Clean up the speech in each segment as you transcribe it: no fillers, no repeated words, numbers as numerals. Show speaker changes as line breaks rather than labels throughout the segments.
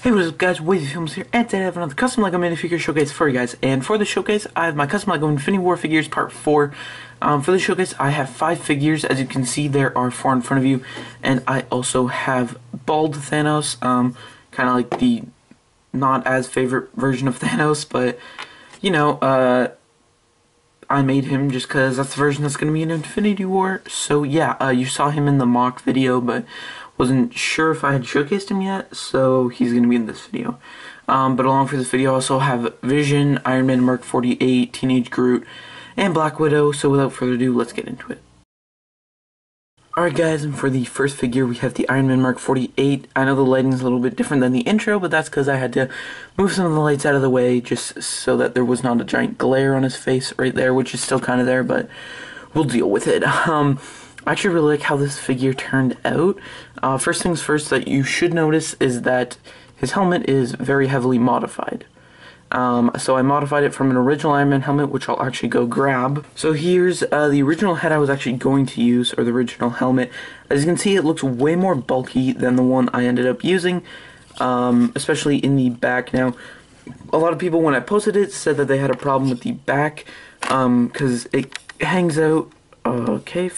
Hey, what is up guys, Wavy Films here, and today I have another custom LEGO minifigure showcase for you guys. And for the showcase, I have my custom LEGO Infinity War figures part 4. For the showcase, I have 5 figures. As you can see, there are 4 in front of you. And I also have Bald Thanos, kind of like the not as favorite version of Thanos, but, you know, I made him just because that's the version that's going to be in Infinity War. So yeah, you saw him in the mock video, but wasn't sure if I had showcased him yet, so he's going to be in this video. But along for this video, I also have Vision, Iron Man Mark 48, Teenage Groot, and Black Widow. So without further ado, let's get into it. Alright guys, and for the first figure, we have the Iron Man Mark 48. I know the lighting is a little bit different than the intro, but that's because I had to move some of the lights out of the way just so that there was not a giant glare on his face right there, which is still kind of there, but we'll deal with it. I actually really like how this figure turned out. First things first that you should notice is that his helmet is very heavily modified. So I modified it from an original Iron Man helmet, which I'll actually go grab. So here's the original head I was actually going to use, or the original helmet. As you can see, it looks way more bulky than the one I ended up using, especially in the back. Now, a lot of people, when I posted it, said that they had a problem with the back, because it hangs out, okay,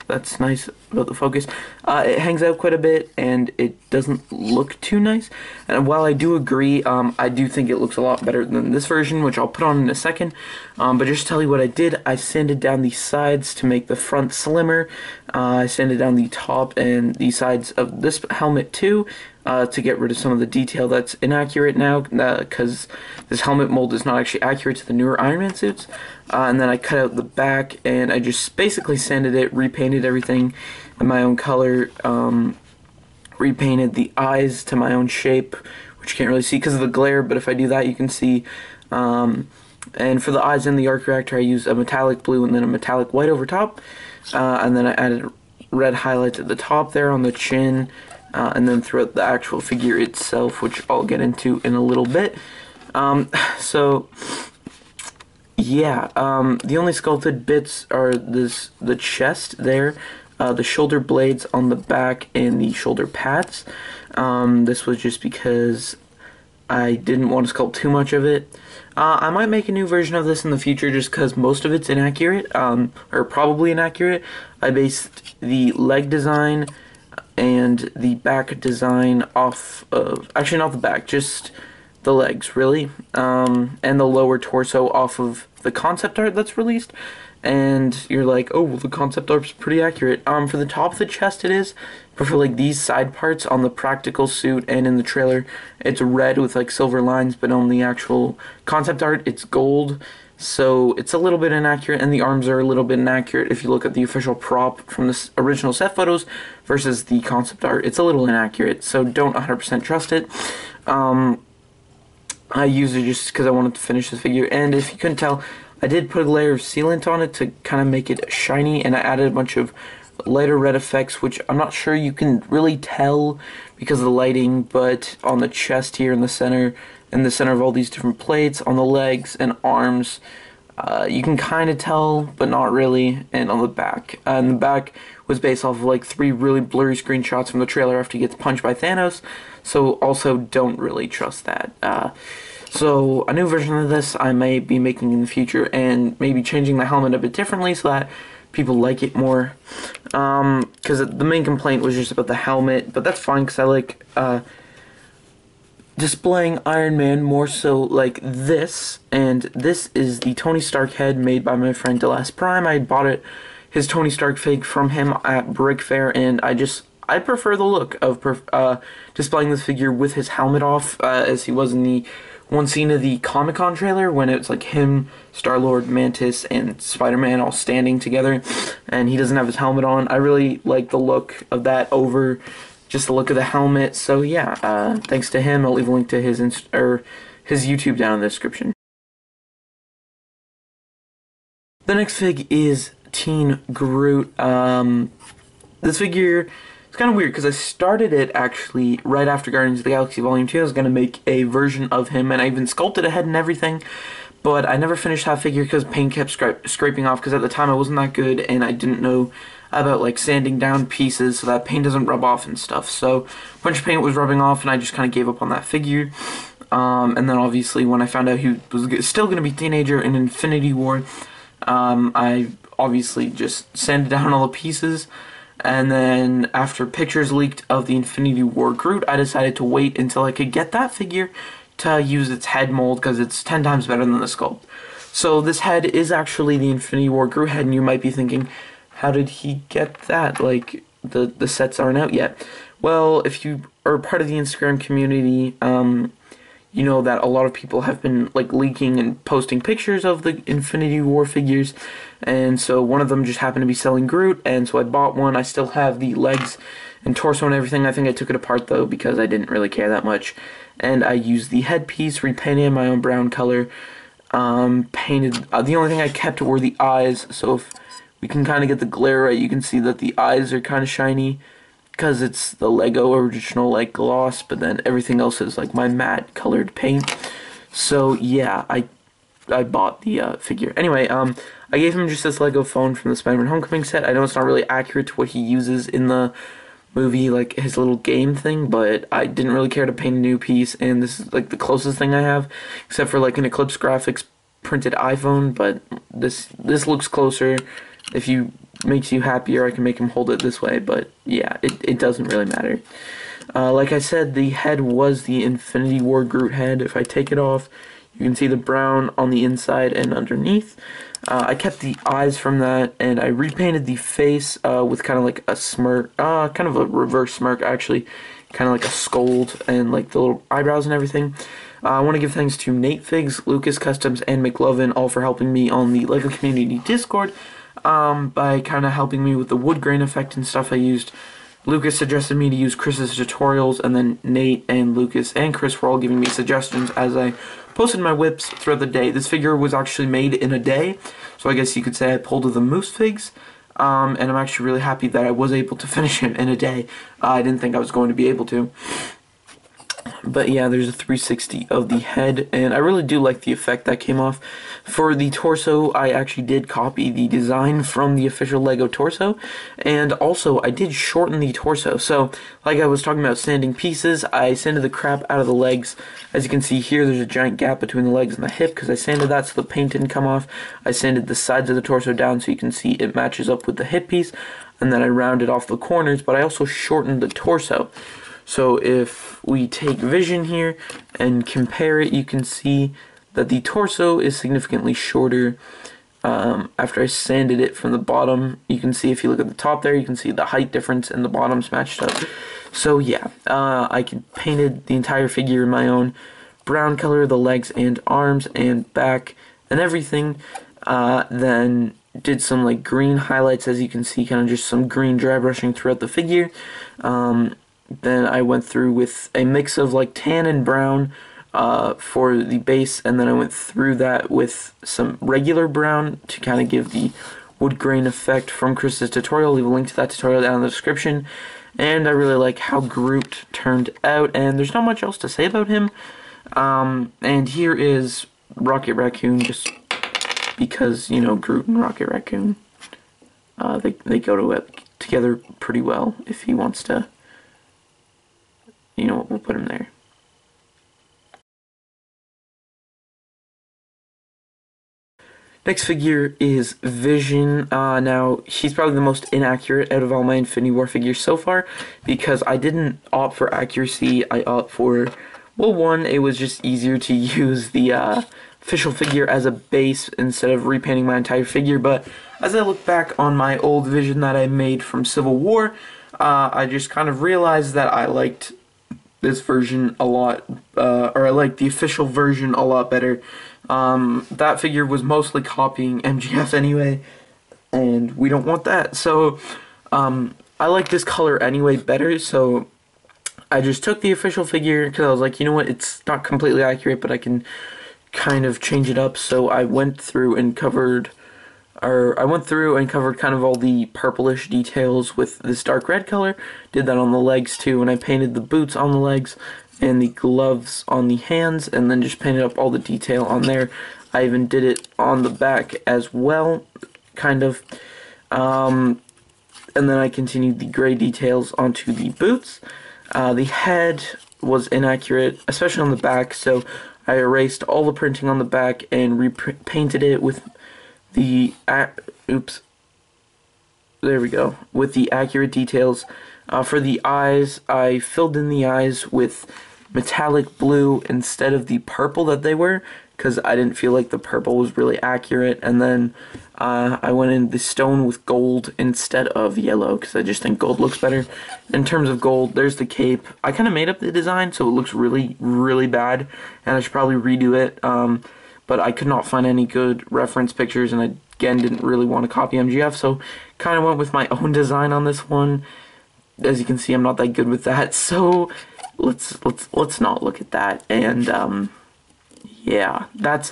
that's nice about the focus. It hangs out quite a bit, and it doesn't look too nice. And while I do agree, I do think it looks a lot better than this version, which I'll put on in a second. But just to tell you what I did, I sanded down the sides to make the front slimmer. I sanded down the top and the sides of this helmet too, to get rid of some of the detail that's inaccurate now, because this helmet mold is not actually accurate to the newer Iron Man suits. And then I cut out the back, and I just basically sanded it, repainted everything in my own color, repainted the eyes to my own shape, which you can't really see because of the glare, but if I do that you can see. And for the eyes and the arc reactor, I used a metallic blue and then a metallic white over top, and then I added red highlights at the top there on the chin, and then throughout the actual figure itself, which I'll get into in a little bit. So yeah, the only sculpted bits are the chest there, the shoulder blades on the back, and the shoulder pads. This was just because I didn't want to sculpt too much of it. I might make a new version of this in the future just because most of it's inaccurate, or probably inaccurate. I based the leg design and the back design off of, actually not the back, just the legs, really, and the lower torso off of the concept art that's released. And you're like, oh, well, the concept art's pretty accurate. For the top of the chest it is, but for like these side parts on the practical suit and in the trailer, it's red with like silver lines, but on the actual concept art it's gold. So it's a little bit inaccurate, and the arms are a little bit inaccurate. If you look at the official prop from the original set photos versus the concept art, it's a little inaccurate, so don't 100% trust it. I used it just because I wanted to finish this figure, and if you couldn't tell, I did put a layer of sealant on it to kind of make it shiny, and I added a bunch of lighter red effects, which I'm not sure you can really tell because of the lighting, but on the chest here in the center of all these different plates, on the legs and arms, you can kind of tell, but not really, and on the back. And the back was based off of like 3 really blurry screenshots from the trailer after he gets punched by Thanos, so also don't really trust that. So a new version of this I may be making in the future, and maybe changing the helmet a bit differently so that people like it more. Because the main complaint was just about the helmet, but that's fine because I like displaying Iron Man more so like this. And this is the Tony Stark head made by my friend Delas Prime. I bought his Tony Stark fig from him at Brick Fair, and I prefer the look of displaying this figure with his helmet off, as he was in the one scene of the Comic-Con trailer when it's like him, Star-Lord, Mantis, and Spider-Man all standing together, and he doesn't have his helmet on. I really like the look of that over just the look of the helmet. So yeah, thanks to him. I'll leave a link to his YouTube down in the description. The next fig is Teen Groot. This figure, it's kind of weird because I started it actually right after Guardians of the Galaxy Volume 2. I was going to make a version of him, and I even sculpted a head and everything, but I never finished that figure because paint kept scraping off, because at the time I wasn't that good and I didn't know about like sanding down pieces so that paint doesn't rub off and stuff. So a bunch of paint was rubbing off, and I just kind of gave up on that figure. And then obviously when I found out he was still going to be a teenager in Infinity War, I obviously just sanded down all the pieces. And then after pictures leaked of the Infinity War Groot, I decided to wait until I could get that figure to use its head mold, because it's 10 times better than the sculpt. So this head is actually the Infinity War Groot head, and you might be thinking, how did he get that? Like, the sets aren't out yet. Well, if you are part of the Instagram community, you know that a lot of people have been like leaking and posting pictures of the Infinity War figures, and so one of them just happened to be selling Groot, and so I bought one. I still have the legs and torso and everything. I think I took it apart though because I didn't really care that much, and I used the headpiece, repainted in my own brown color, painted. The only thing I kept were the eyes, so if we can kind of get the glare right, you can see that the eyes are kind of shiny, because it's the Lego original like gloss, but then everything else is like my matte colored paint. So yeah, I bought the figure. Anyway, I gave him just this Lego phone from the Spider-Man Homecoming set. I know it's not really accurate to what he uses in the movie, like his little game thing, but I didn't really care to paint a new piece, and this is like the closest thing I have, except for like an Eclipse Graphics printed iPhone, but this looks closer. If you makes you happier, I can make him hold it this way, but yeah, it doesn't really matter. Like I said, the head was the Infinity War Groot head. If I take it off, you can see the brown on the inside and underneath. I kept the eyes from that, and I repainted the face with kind of like a smirk, kind of a reverse smirk actually, kind of like a scold, and like the little eyebrows and everything. I want to give thanks to Nate Figs, Lucas Customs, and McLovin, all for helping me on the LEGO Community Discord, by kind of helping me with the wood grain effect and stuff I used. Lucas suggested me to use Chris's tutorials, and then Nate and Lucas and Chris were all giving me suggestions as I posted my whips throughout the day. This figure was actually made in a day, so I guess you could say I pulled the Moose Figs, and I'm actually really happy that I was able to finish him in a day. I didn't think I was going to be able to. But yeah, there's a 360 of the head, and I really do like the effect that came off. For the torso, I actually did copy the design from the official LEGO torso, and also I did shorten the torso. So, like I was talking about sanding pieces, I sanded the crap out of the legs. As you can see here, there's a giant gap between the legs and the hip, because I sanded that so the paint didn't come off. I sanded the sides of the torso down so you can see it matches up with the hip piece, and then I rounded off the corners, but I also shortened the torso. So if we take Vision here and compare it, you can see that the torso is significantly shorter. After I sanded it from the bottom, you can see, if you look at the top there, you can see the height difference and the bottoms matched up. So yeah, I painted the entire figure in my own brown color, the legs and arms and back and everything. Then did some like green highlights, as you can see, kind of just some green dry brushing throughout the figure. Then I went through with a mix of like tan and brown for the base, and then I went through that with some regular brown to kind of give the wood grain effect from Chris's tutorial. I'll leave a link to that tutorial down in the description. And I really like how Groot turned out, and there's not much else to say about him. And here is Rocket Raccoon, just because, you know, Groot and Rocket Raccoon, they go together pretty well. If he wants to, you know, we'll put him there. Next figure is Vision. Now, he's probably the most inaccurate out of all my Infinity War figures so far, because I didn't opt for accuracy. I opt for, well, one, it was just easier to use the official figure as a base instead of repainting my entire figure. But as I look back on my old Vision that I made from Civil War, I just kind of realized that I liked this version a lot, or I like the official version a lot better. That figure was mostly copying MGF anyway, and we don't want that. So, I like this color anyway better, so I just took the official figure, because I was like, you know what, it's not completely accurate, but I can kind of change it up. So I went through and covered kind of all the purplish details with this dark red color. Did that on the legs too, and I painted the boots on the legs and the gloves on the hands, and then just painted up all the detail on there. I even did it on the back as well, kind of. and then I continued the gray details onto the boots. The head was inaccurate, especially on the back, so I erased all the printing on the back and repainted it with the there we go, with the accurate details. For the eyes, I filled in the eyes with metallic blue instead of the purple that they were, because I didn't feel like the purple was really accurate. And then I went in the stone with gold instead of yellow, because I just think gold looks better. In terms of gold, there's the cape. I kind of made up the design, so it looks really, really bad, and I should probably redo it. But I could not find any good reference pictures, and I, again, didn't really want to copy MGF, so kind of went with my own design on this one. As you can see, I'm not that good with that, so let's not look at that. And yeah, that's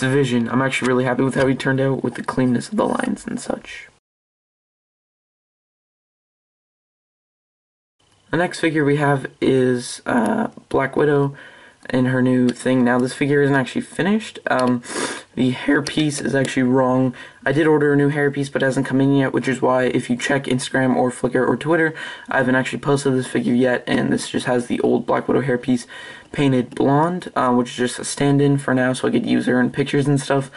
Vision. I'm actually really happy with how he turned out with the cleanness of the lines and such. The next figure we have is Black Widow in her new thing. Now, this figure isn't actually finished. The hairpiece is actually wrong. I did order a new hairpiece, but it hasn't come in yet, which is why if you check Instagram or Flickr or Twitter, I haven't actually posted this figure yet, and this just has the old Black Widow hairpiece painted blonde, which is just a stand-in for now, so I could use her in pictures and stuff.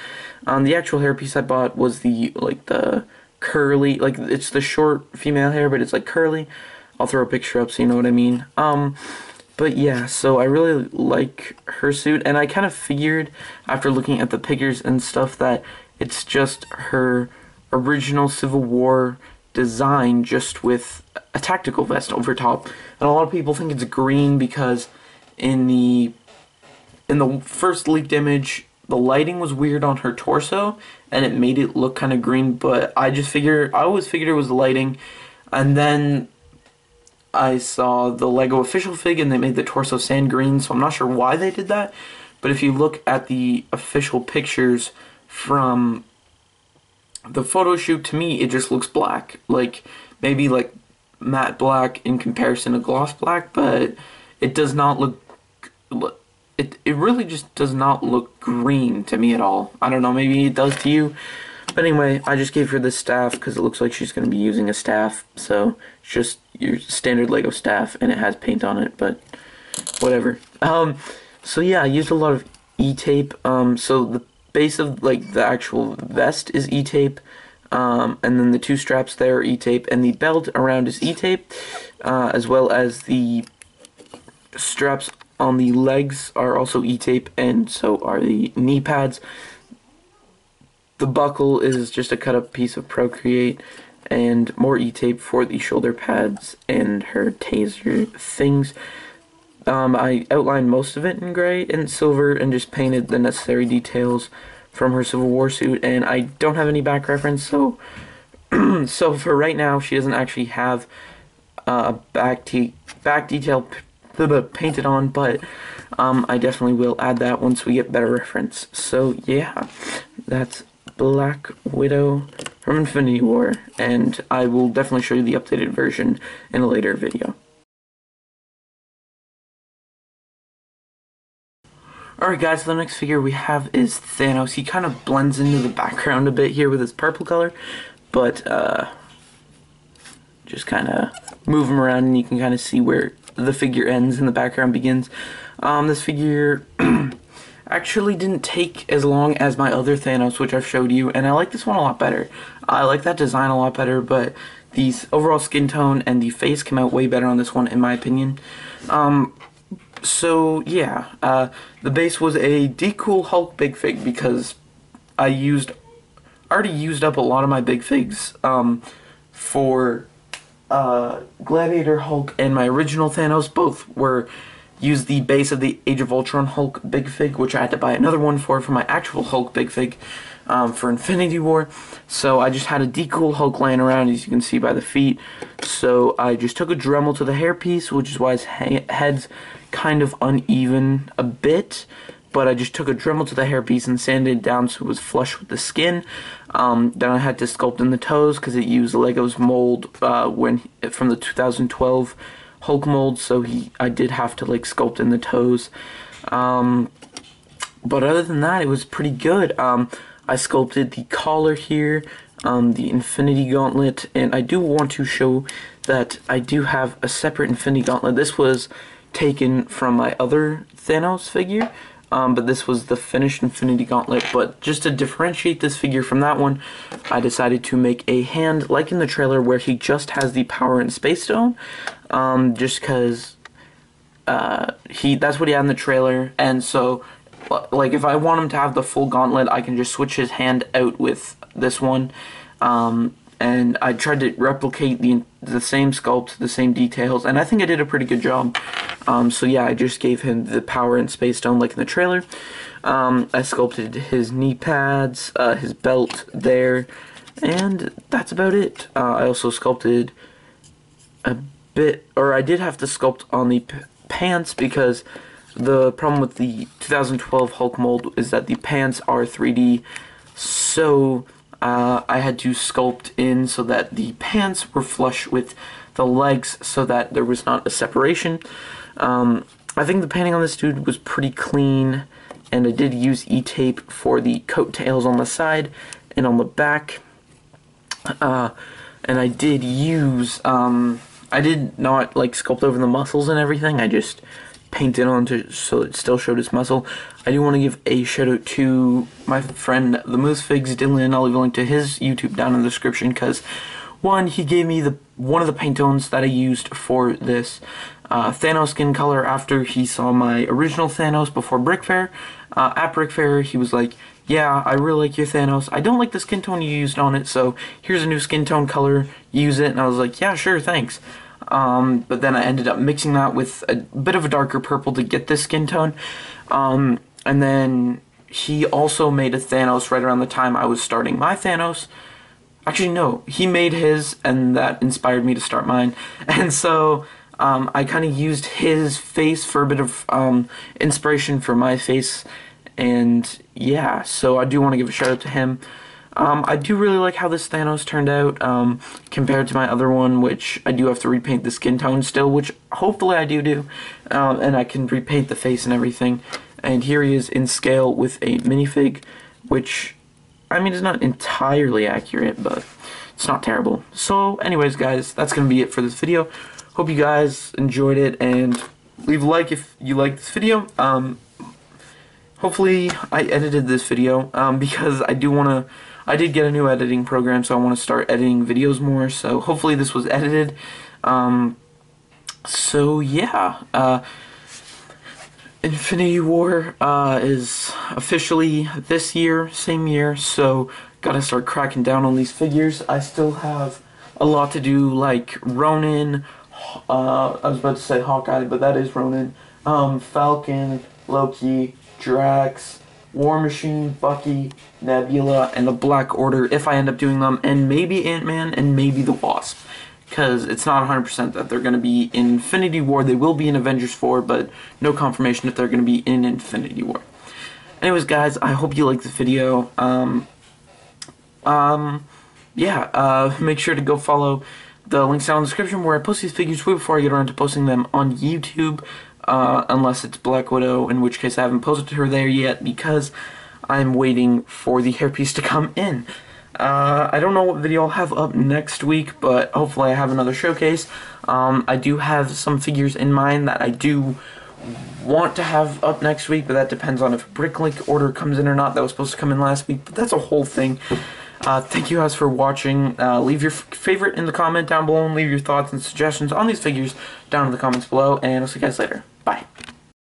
The actual hairpiece I bought was the curly, it's the short female hair, but it's like curly. I'll throw a picture up so you know what I mean. But yeah, so I really like her suit, and I kind of figured after looking at the pictures and stuff that it's just her original Civil War design, just with a tactical vest over top. And a lot of people think it's green because in the first leaked image, the lighting was weird on her torso, and it made it look kind of green, but I always figured it was the lighting. And then I saw the LEGO official fig and they made the torso sand green, so I'm not sure why they did that. But if you look at the official pictures from the photo shoot, to me it just looks black. Like, maybe like matte black in comparison to gloss black, but it does not look, it really just does not look green to me at all. I don't know, maybe it does to you. But anyway, I just gave her this staff because it looks like she's going to be using a staff. So, it's just your standard LEGO staff, and it has paint on it, but whatever. So yeah, I used a lot of E-tape. So the base of, the actual vest is E-tape. And then the two straps there are E-tape, and the belt around is E-tape. As well as the straps on the legs are also E-tape, and so are the knee pads. The buckle is just a cut-up piece of Procreate, and more E-tape for the shoulder pads and her taser things. I outlined most of it in gray and silver and just painted the necessary details from her Civil War suit, and I don't have any back reference, so so for right now she doesn't actually have a back detail painted on, but I definitely will add that once we get better reference. So yeah, that's Black Widow from Infinity War, and I will definitely show you the updated version in a later video. Alright guys, so the next figure we have is Thanos. He kind of blends into the background a bit here with his purple color, but just kind of move him around and you can kind of see where the figure ends and the background begins. This figure actually didn't take as long as my other Thanos, which I've showed you, and I like this one a lot better. I like that design a lot better, but the overall skin tone and the face came out way better on this one, in my opinion. So yeah, the base was a Decool Hulk Big Fig because I already used up a lot of my Big Figs for Gladiator Hulk and my original Thanos. Both used the base of the Age of Ultron Hulk Big Fig, which I had to buy another one for my actual Hulk Big Fig for Infinity War. So I just had a Decool Hulk laying around, as you can see by the feet. So I just took a Dremel to the hairpiece, which is why his head's kind of uneven a bit. But I just took a Dremel to the hairpiece and sanded it down so it was flush with the skin. Then I had to sculpt in the toes because it used Lego's mold from the 2012 Hulk mold, so I did have to sculpt in the toes. But other than that, it was pretty good. I sculpted the collar here the Infinity Gauntlet, and I do want to show that I do have a separate Infinity Gauntlet. This was taken from my other Thanos figure, but this was the finished Infinity Gauntlet. But just to differentiate this figure from that one, I decided to make a hand like in the trailer where he just has the Power and Space Stone, just because that's what he had in the trailer. And so, like, if I want him to have the full gauntlet, I can just switch his hand out with this one. And I tried to replicate the same sculpt, the same details, and I think I did a pretty good job. So yeah, I just gave him the Power and Space Stone like in the trailer. I sculpted his knee pads, his belt there, and that's about it. I also sculpted a bit, or I did have to sculpt on the pants, because the problem with the 2012 Hulk mold is that the pants are 3D, so I had to sculpt in so that the pants were flush with the legs so that there was not a separation. I think the painting on this dude was pretty clean, and I did use E-tape for the coattails on the side and on the back. And I did use, I did not like sculpt over the muscles and everything, I just painted on so it still showed his muscle. I do want to give a shout out to my friend the Moose Figs, Dylan. I'll leave a link to his YouTube down in the description, because one, he gave me one of the paint tones that I used for this Thanos skin color after he saw my original Thanos before Brick Fair. At Brick Fair, he was like, yeah, I really like your Thanos. I don't like the skin tone you used on it, so here's a new skin tone color, use it. And I was like, yeah, sure, thanks. But then I ended up mixing that with a bit of a darker purple to get this skin tone. And then he also made a Thanos right around the time I was starting my Thanos. Actually, no, he made his, and that inspired me to start mine. And so I kind of used his face for a bit of inspiration for my face. And yeah, so I do want to give a shout out to him. I do really like how this Thanos turned out compared to my other one, which I do have to repaint the skin tone still, which hopefully I do. And I can repaint the face and everything. And here he is in scale with a minifig, which, I mean, is not entirely accurate, but it's not terrible. So anyways, guys, that's going to be it for this video. Hope you guys enjoyed it, and leave a like if you like this video. Hopefully I edited this video because I did get a new editing program, so I want to start editing videos more, so hopefully this was edited. So yeah, Infinity War is officially this year, same year, so gotta start cracking down on these figures. I still have a lot to do, like Ronin, I was about to say Hawkeye, but that is Ronin, Falcon, Loki, Drax, War Machine, Bucky, Nebula, and the Black Order, if I end up doing them, and maybe Ant-Man, and maybe the Wasp, because it's not 100% that they're going to be in Infinity War. They will be in Avengers 4, but no confirmation if they're going to be in Infinity War. Anyways, guys, I hope you liked this video. Make sure to go follow the links down in the description where I post these figures way before I get around to posting them on YouTube. Unless it's Black Widow, in which case I haven't posted her there yet because I'm waiting for the hairpiece to come in. I don't know what video I'll have up next week, but hopefully I have another showcase. I do have some figures in mind that I do want to have up next week, but that depends on if a Bricklink order comes in or not. That was supposed to come in last week, but that's a whole thing. Thank you guys for watching. Leave your favorite in the comment down below, and leave your thoughts and suggestions on these figures down in the comments below, and I'll see you guys later. Bye.